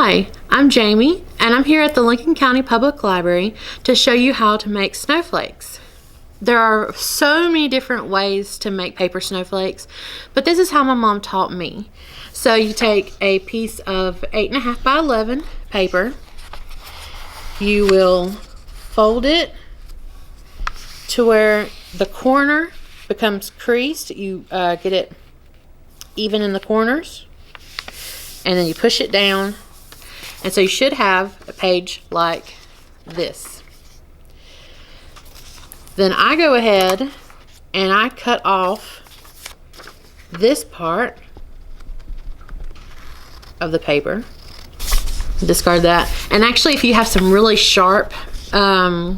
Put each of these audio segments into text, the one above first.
Hi, I'm Jamie, and I'm here at the Lincoln County Public Library to show you how to make snowflakes. There are so many different ways to make paper snowflakes, but this is how my mom taught me. So you take a piece of 8.5 by 11 paper, you will fold it to where the corner becomes creased. You get it even in the corners, and then you push it down, and so you should have a page like this. Then I go ahead and I cut off this part of the paper, discard that. And actually, if you have some really sharp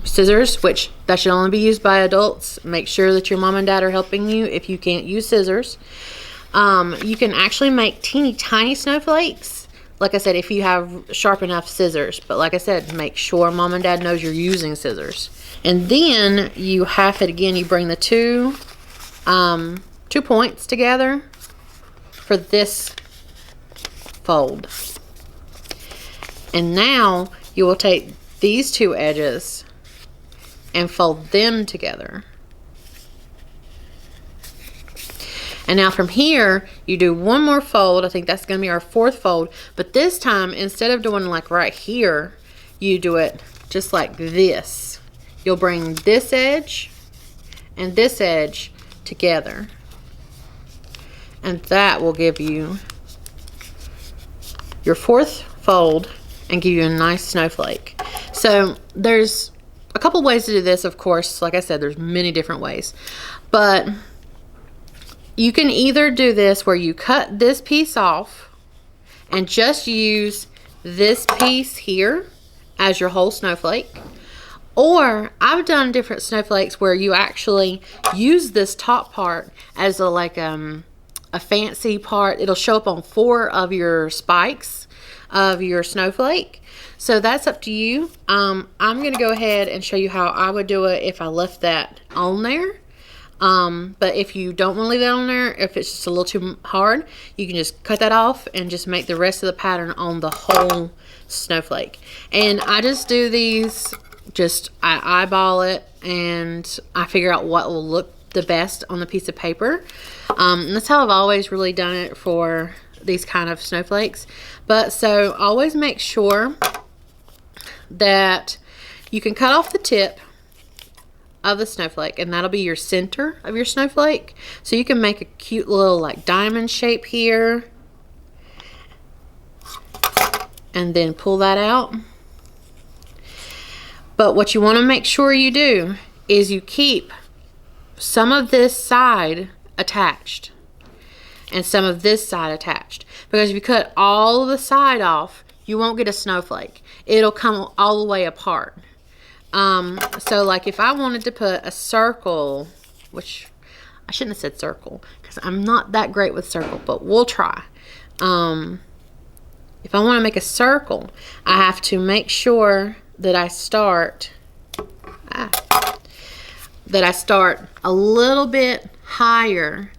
scissors, which that should only be used by adults, make sure that your mom and dad are helping you if you can't use scissors. You can actually make teeny tiny snowflakes, like I said, if you have sharp enough scissors. But like I said, make sure mom and dad knows you're using scissors. And then you half it again. You bring the two points together for this fold. And now you will take these two edges and fold them together. And now from here, you do one more fold. I think that's going to be our fourth fold. But this time, instead of doing like right here, you do it just like this. You'll bring this edge and this edge together. And that will give you your fourth fold and give you a nice snowflake. So there's a couple ways to do this, of course. Like I said, there's many different ways. But you can either do this where you cut this piece off and just use this piece here as your whole snowflake. Or I've done different snowflakes where you actually use this top part as a fancy part. It'll show up on 4 of your spikes of your snowflake. So that's up to you. I'm going to go ahead and show you how I would do it if I left that on there. But if you don't want to leave that on there, if it's just a little too hard, you can just cut that off and just make the rest of the pattern on the whole snowflake. And I just do these, I eyeball it and I figure out what will look the best on the piece of paper. And that's how I've always really done it for these kind of snowflakes. But so always make sure that you can cut off the tip of the snowflake, and that'll be your center of your snowflake. So you can make a cute little like diamond shape here and then pull that out. But what you want to make sure you do is you keep some of this side attached and some of this side attached, because if you cut all of the side off, you won't get a snowflake. It'll come all the way apart. So like if I wanted to put a circle, which I shouldn't have said circle because I'm not that great with circle, but we'll try. If I want to make a circle, I have to make sure that I start a little bit higher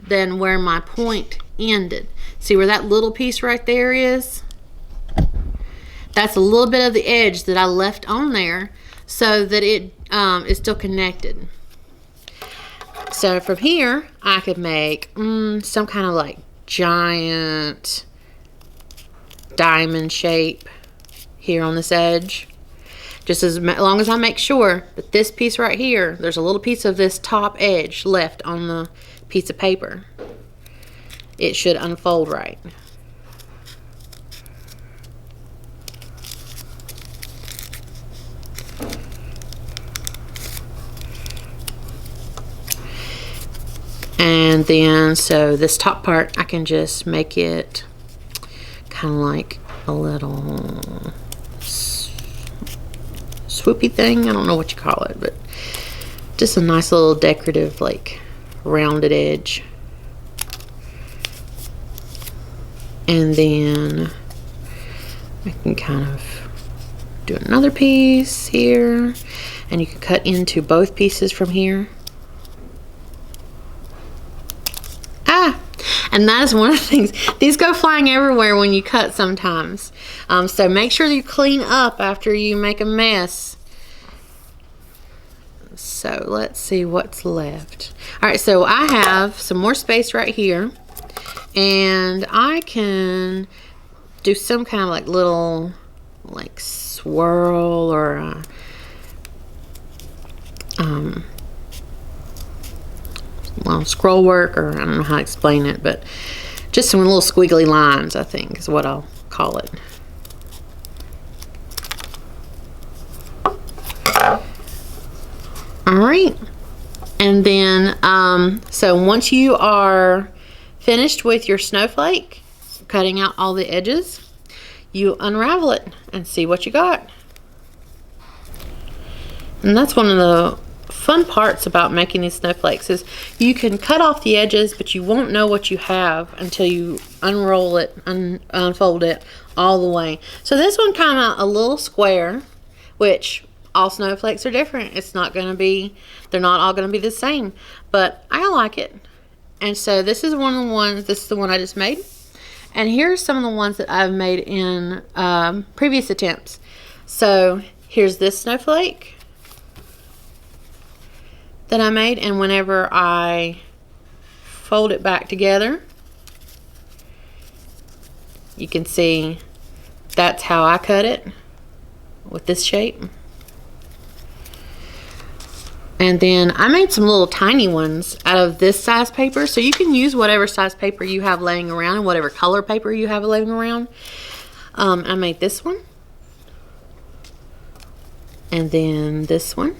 than where my point ended. See where that little piece right there is? That's a little bit of the edge that I left on there so that it is still connected. So from here, I could make some kind of like giant diamond shape here on this edge. Just as long as I make sure that this piece right here, there's a little piece of this top edge left on the piece of paper. It should unfold right. And then, so this top part, I can just make it kind of like a little swoopy thing. I don't know what you call it, but just a nice little decorative, like, rounded edge. And then I can kind of do another piece here, and you can cut into both pieces from here. And that is one of the things. These go flying everywhere when you cut sometimes. So make sure you clean up after you make a mess. So let's see what's left. All right, so I have some more space right here. And I can do some kind of like little like swirl or well, scroll work, or I don't know how to explain it, but just some little squiggly lines, I think is what I'll call it. All right, and then so once you are finished with your snowflake, cutting out all the edges, you unravel it and see what you got. And that's one of the fun parts about making these snowflakes, is you can cut off the edges, but you won't know what you have until you unroll it, unfold it all the way. So this one came out a little square, which all snowflakes are different. It's not going to be, they're not all going to be the same, but I like it. And so this is one of the ones, this is the one I just made. And here's some of the ones that I've made in previous attempts. So here's this snowflake that I made, and whenever I fold it back together, you can see that's how I cut it, with this shape. And then I made some little tiny ones out of this size paper, so you can use whatever size paper you have laying around and whatever color paper you have laying around. I made this one, and then this one.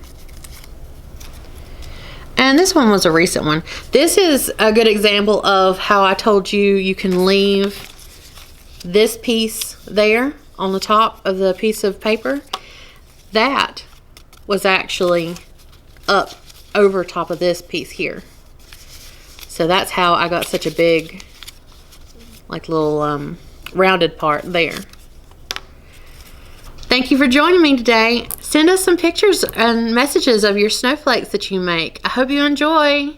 And this one was a recent one. This is a good example of how I told you you can leave this piece there on the top of the piece of paper. That was actually up over top of this piece here. So that's how I got such a big, like little rounded part there. Thank you for joining me today. Send us some pictures and messages of your snowflakes that you make. I hope you enjoy.